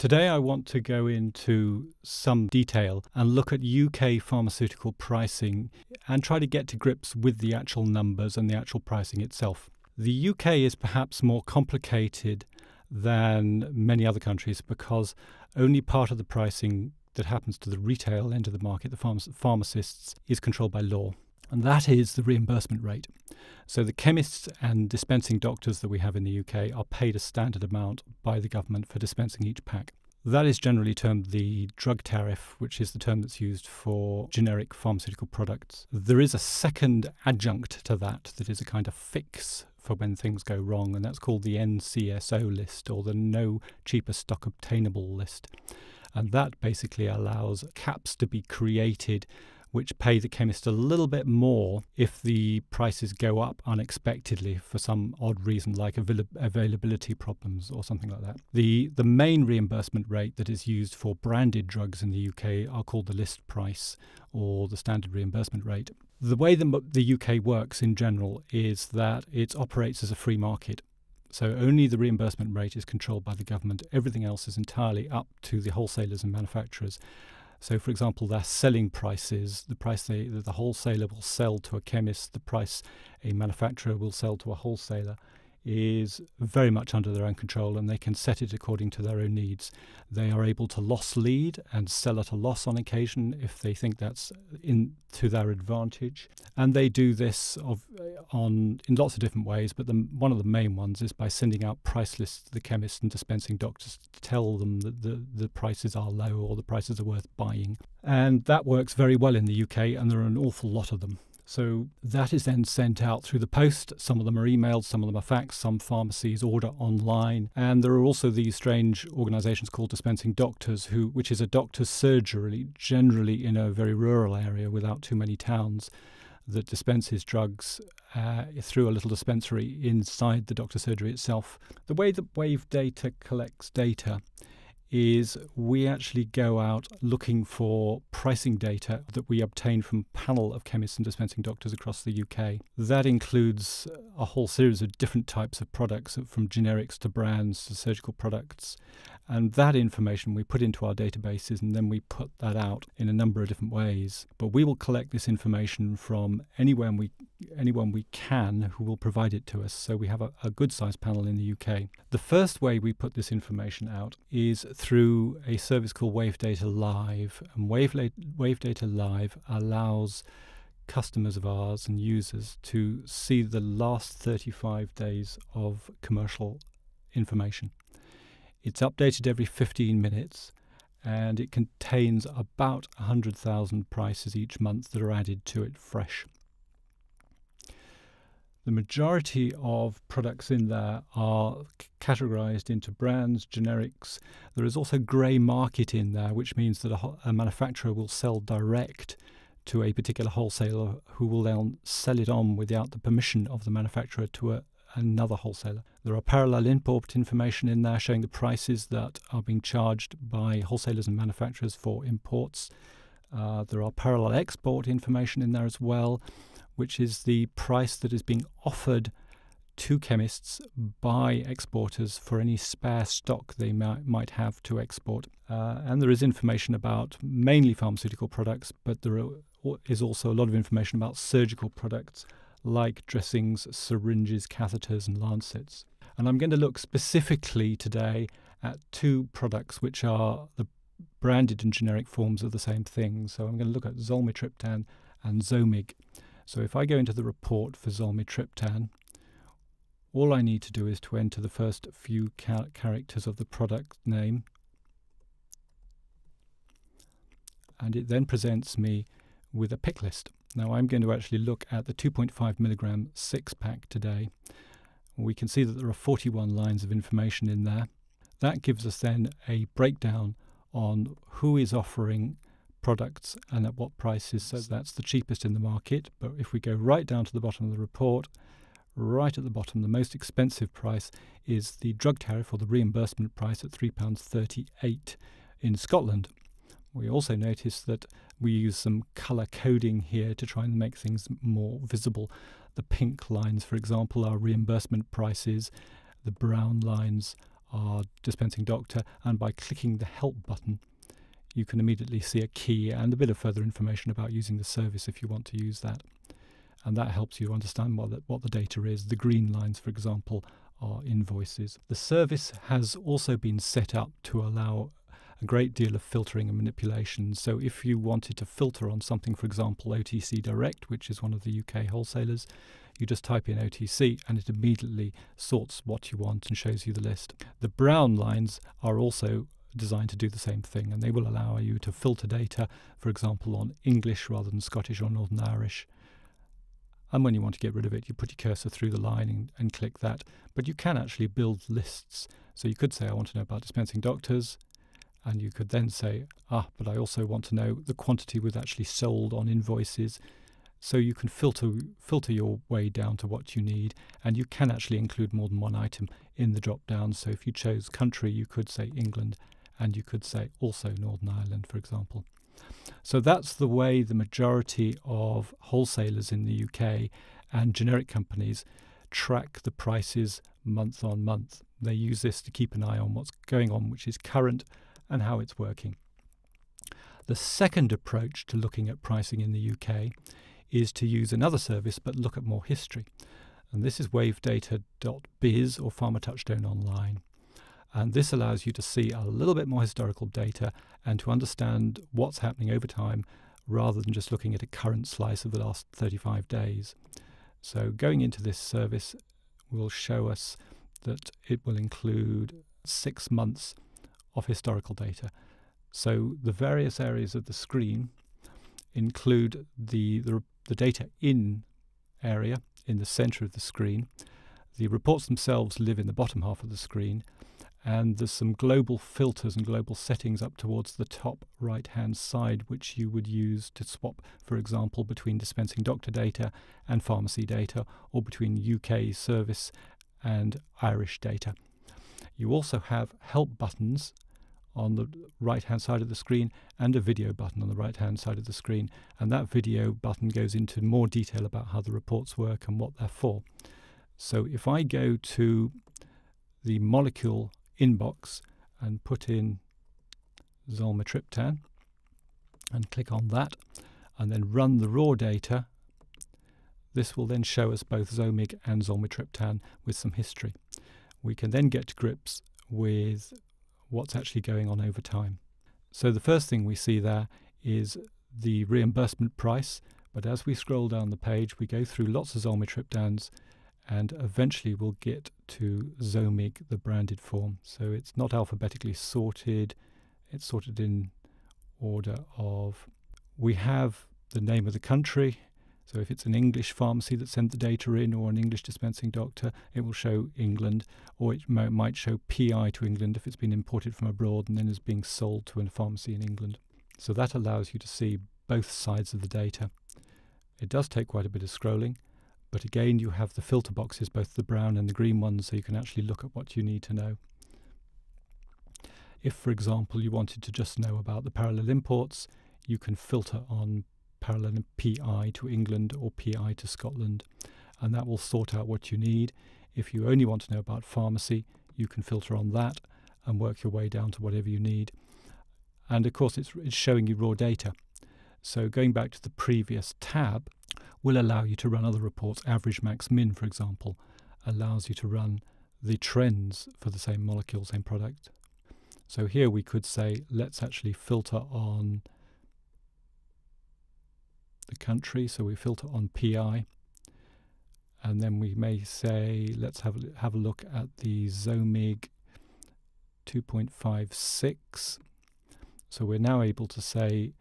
Today I want to go into some detail and look at UK pharmaceutical pricing and try to get to grips with the actual numbers and the actual pricing itself. The UK is perhaps more complicated than many other countries because only part of the pricing that happens to the retail end of the market, the pharmacists, is controlled by law. And that is the reimbursement rate. So the chemists and dispensing doctors that we have in the UK are paid a standard amount by the government for dispensing each pack. That is generally termed the drug tariff, which is the term that's used for generic pharmaceutical products. There is a second adjunct to that is a kind of fix for when things go wrong, and that's called the NCSO list, or the No Cheaper Stock Obtainable list. And that basically allows caps to be created which pay the chemist a little bit more if the prices go up unexpectedly for some odd reason, like availability problems or something like that. The main reimbursement rate that is used for branded drugs in the UK are called the list price or the standard reimbursement rate. The way the UK works in general is that it operates as a free market. So only the reimbursement rate is controlled by the government. Everything else is entirely up to the wholesalers and manufacturers. So, for example, their selling prices, the price the wholesaler will sell to a chemist, the price a manufacturer will sell to a wholesaler, is very much under their own control, and they can set it according to their own needs. They are able to loss lead and sell at a loss on occasion if they think that's to their advantage. And they do this in lots of different ways, but one of the main ones is by sending out price lists to the chemists and dispensing doctors to tell them that the prices are low or the prices are worth buying. And that works very well in the UK, and there are an awful lot of them. So that is then sent out through the post. Some of them are emailed, some of them are faxed, some pharmacies order online. And there are also these strange organisations called dispensing doctors, which is a doctor's surgery, generally in a very rural area without too many towns, that dispenses drugs through a little dispensary inside the doctor's surgery itself. The way that WaveData collects data is we actually go out looking for pricing data that we obtain from a panel of chemists and dispensing doctors across the UK. That includes a whole series of different types of products, from generics to brands to surgical products. And that information we put into our databases, and then we put that out in a number of different ways. But we will collect this information from anyone we can who will provide it to us. So we have a good-sized panel in the UK. The first way we put this information out is through a service called WaveData Live. And WaveData Live allows customers of ours and users to see the last 35 days of commercial information. It's updated every 15 minutes, and it contains about 100,000 prices each month that are added to it fresh. The majority of products in there are categorized into brands, generics. There is also grey market in there, which means that a manufacturer will sell direct to a particular wholesaler who will then sell it on without the permission of the manufacturer to another wholesaler. There are parallel import information in there showing the prices that are being charged by wholesalers and manufacturers for imports. There are parallel export information in there as well, which is the price that is being offered to chemists by exporters for any spare stock they might have to export. And there is information about mainly pharmaceutical products, but there is also a lot of information about surgical products like dressings, syringes, catheters, and lancets. And I'm going to look specifically today at two products which are the branded and generic forms of the same thing. So I'm going to look at zolmitriptan and Zomig. So if I go into the report for zolmitriptan, all I need to do is to enter the first few characters of the product name, and it then presents me with a pick list. Now I'm going to actually look at the 2.5 milligram 6-pack today. We can see that there are 41 lines of information in there. That gives us then a breakdown on who is offering products and at what prices. So that's the cheapest in the market. But if we go right down to the bottom of the report, right at the bottom, the most expensive price is the drug tariff, or the reimbursement price, at £3.38 in Scotland. We also notice that we use some colour coding here to try and make things more visible. The pink lines, for example, are reimbursement prices. The brown lines our dispensing doctor, and by clicking the help button you can immediately see a key and a bit of further information about using the service if you want to use that. And that helps you understand what the data is. The green lines, for example, are invoices. The service has also been set up to allow a great deal of filtering and manipulation. So if you wanted to filter on something, for example, OTC Direct, which is one of the UK wholesalers, you just type in OTC and it immediately sorts what you want and shows you the list. The brown lines are also designed to do the same thing, and they will allow you to filter data, for example, on English rather than Scottish or Northern Irish. And when you want to get rid of it, you put your cursor through the line and click that. But you can actually build lists. So you could say, I want to know about dispensing doctors. And you could then say, but I also want to know the quantity was actually sold on invoices. So you can filter your way down to what you need. And you can actually include more than one item in the drop down. So if you chose country, you could say England. And you could say also Northern Ireland, for example. So that's the way the majority of wholesalers in the UK and generic companies track the prices month on month. They use this to keep an eye on what's going on, which is current, and how it's working. The second approach to looking at pricing in the UK is to use another service but look at more history. And this is WaveData.biz or Pharma TouchStone online. And this allows you to see a little bit more historical data and to understand what's happening over time rather than just looking at a current slice of the last 35 days. So going into this service will show us that it will include 6 months of historical data. So the various areas of the screen include the data in area in the center of the screen. The reports themselves live in the bottom half of the screen. And there's some global filters and global settings up towards the top right-hand side, which you would use to swap, for example, between dispensing doctor data and pharmacy data, or between UK service and Irish data. You also have help buttons on the right-hand side of the screen and a video button on the right-hand side of the screen. And that video button goes into more detail about how the reports work and what they're for. So if I go to the molecule inbox and put in zolmitriptan and click on that and then run the raw data, this will then show us both Zomig and zolmitriptan with some history. We can then get to grips with what's actually going on over time. So the first thing we see there is the reimbursement price, but as we scroll down the page we go through lots of zolmitriptans and eventually we'll get to Zomig, the branded form. So it's not alphabetically sorted, it's sorted in order of, we have the name of the country. So if it's an English pharmacy that sent the data in, or an English dispensing doctor, it will show England, or it might show PI to England if it's been imported from abroad and then is being sold to a pharmacy in England. So that allows you to see both sides of the data. It does take quite a bit of scrolling. But again, you have the filter boxes, both the brown and the green ones, so you can actually look at what you need to know. If, for example, you wanted to just know about the parallel imports, you can filter on parallel PI to England or PI to Scotland, and that will sort out what you need. If you only want to know about pharmacy, you can filter on that and work your way down to whatever you need. And of course, it's showing you raw data. So going back to the previous tab, will allow you to run other reports. Average, max, min, for example, allows you to run the trends for the same molecule, same product. So here we could say, let's actually filter on the country. So we filter on PI. And then we may say, let's have a look at the Zomig 2.56. So we're now able to say,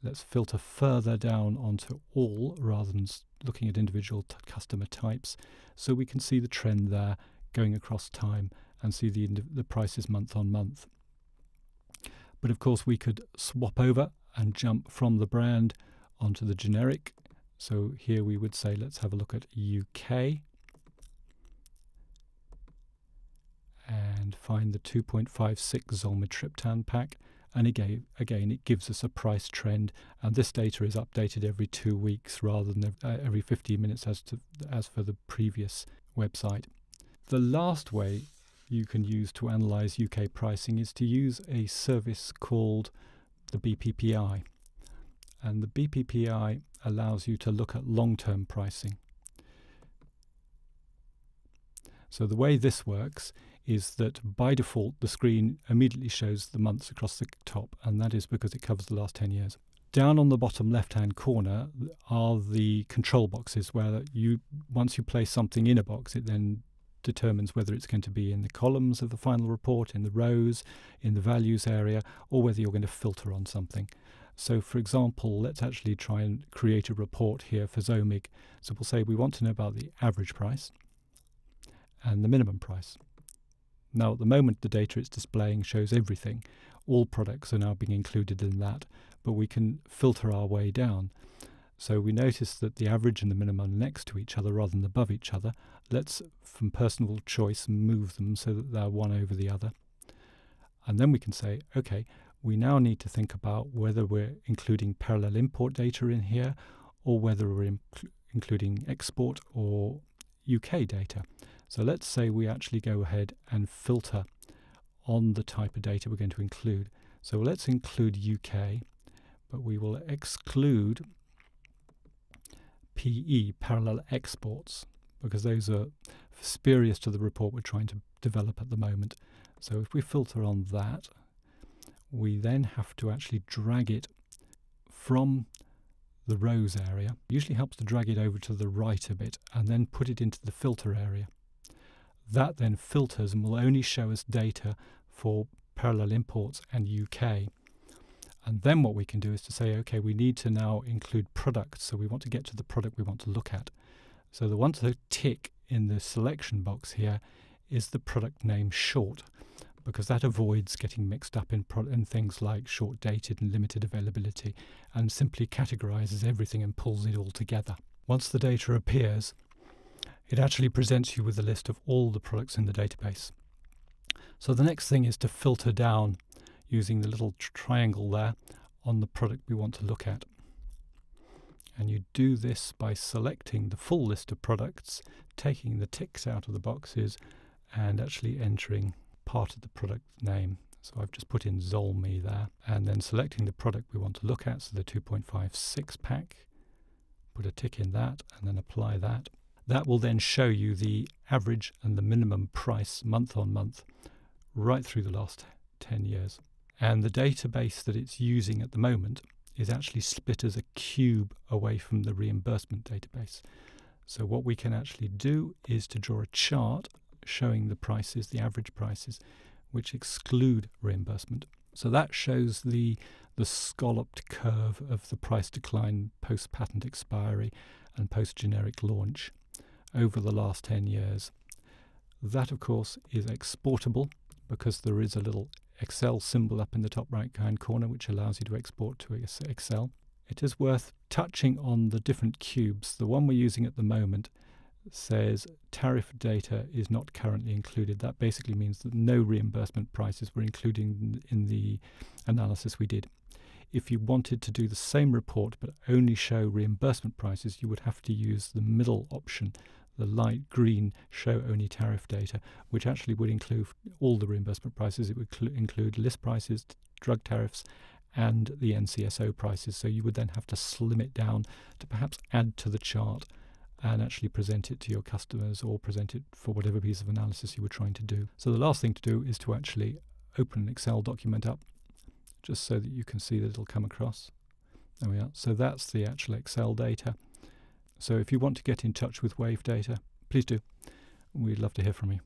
let's filter further down onto all rather than looking at individual customer types, so we can see the trend there going across time and see the prices month on month. But of course we could swap over and jump from the brand onto the generic. So here we would say, let's have a look at UK and find the 2.56 zolmitriptan pack. And again, it gives us a price trend, and this data is updated every 2 weeks rather than every 15 minutes as for the previous website. The last way you can use to analyse UK pricing is to use a service called the BPPI. And the BPPI allows you to look at long-term pricing. So the way this works is that by default the screen immediately shows the months across the top, and that is because it covers the last 10 years. Down on the bottom left-hand corner are the control boxes where once you place something in a box, it then determines whether it's going to be in the columns of the final report, in the rows, in the values area, or whether you're going to filter on something. So for example, let's actually try and create a report here for Zomig. So we'll say we want to know about the average price and the minimum price. Now at the moment the data it's displaying shows everything. All products are now being included in that, but we can filter our way down. So we notice that the average and the minimum are next to each other rather than above each other. Let's, from personal choice, move them so that they're one over the other. And then we can say, okay, we now need to think about whether we're including parallel import data in here or whether we're including export or UK data. So let's say we actually go ahead and filter on the type of data we're going to include. So let's include UK, but we will exclude PE, parallel exports, because those are spurious to the report we're trying to develop at the moment. So if we filter on that, we then have to actually drag it from the rows area. It usually helps to drag it over to the right a bit and then put it into the filter area. That then filters and will only show us data for parallel imports and UK. And then what we can do is to say, okay, we need to now include products. So we want to get to the product we want to look at. So the one to tick in the selection box here is the product name short, because that avoids getting mixed up in things like short dated and limited availability, and simply categorizes everything and pulls it all together. Once the data appears, it actually presents you with a list of all the products in the database. So the next thing is to filter down using the little triangle there on the product we want to look at. And you do this by selecting the full list of products, taking the ticks out of the boxes, and actually entering part of the product name. So I've just put in Zolmi there, and then selecting the product we want to look at, so the 2.56 pack, put a tick in that, and then apply that. That will then show you the average and the minimum price month on month right through the last 10 years. And the database that it's using at the moment is actually split as a cube away from the reimbursement database. So what we can actually do is to draw a chart showing the prices, the average prices, which exclude reimbursement. So that shows the scalloped curve of the price decline post-patent expiry and post-generic launch over the last 10 years. That, of course, is exportable because there is a little Excel symbol up in the top right-hand corner which allows you to export to Excel. It is worth touching on the different cubes. The one we're using at the moment says tariff data is not currently included. That basically means that no reimbursement prices were included in the analysis we did. If you wanted to do the same report but only show reimbursement prices, you would have to use the middle option, the light green show only tariff data, which actually would include all the reimbursement prices. It would include list prices, drug tariffs, and the NCSO prices. So you would then have to slim it down to perhaps add to the chart and actually present it to your customers or present it for whatever piece of analysis you were trying to do. So the last thing to do is to actually open an Excel document up, just so that you can see that it'll come across. There we are. So that's the actual Excel data. So if you want to get in touch with WaveData, please do. We'd love to hear from you.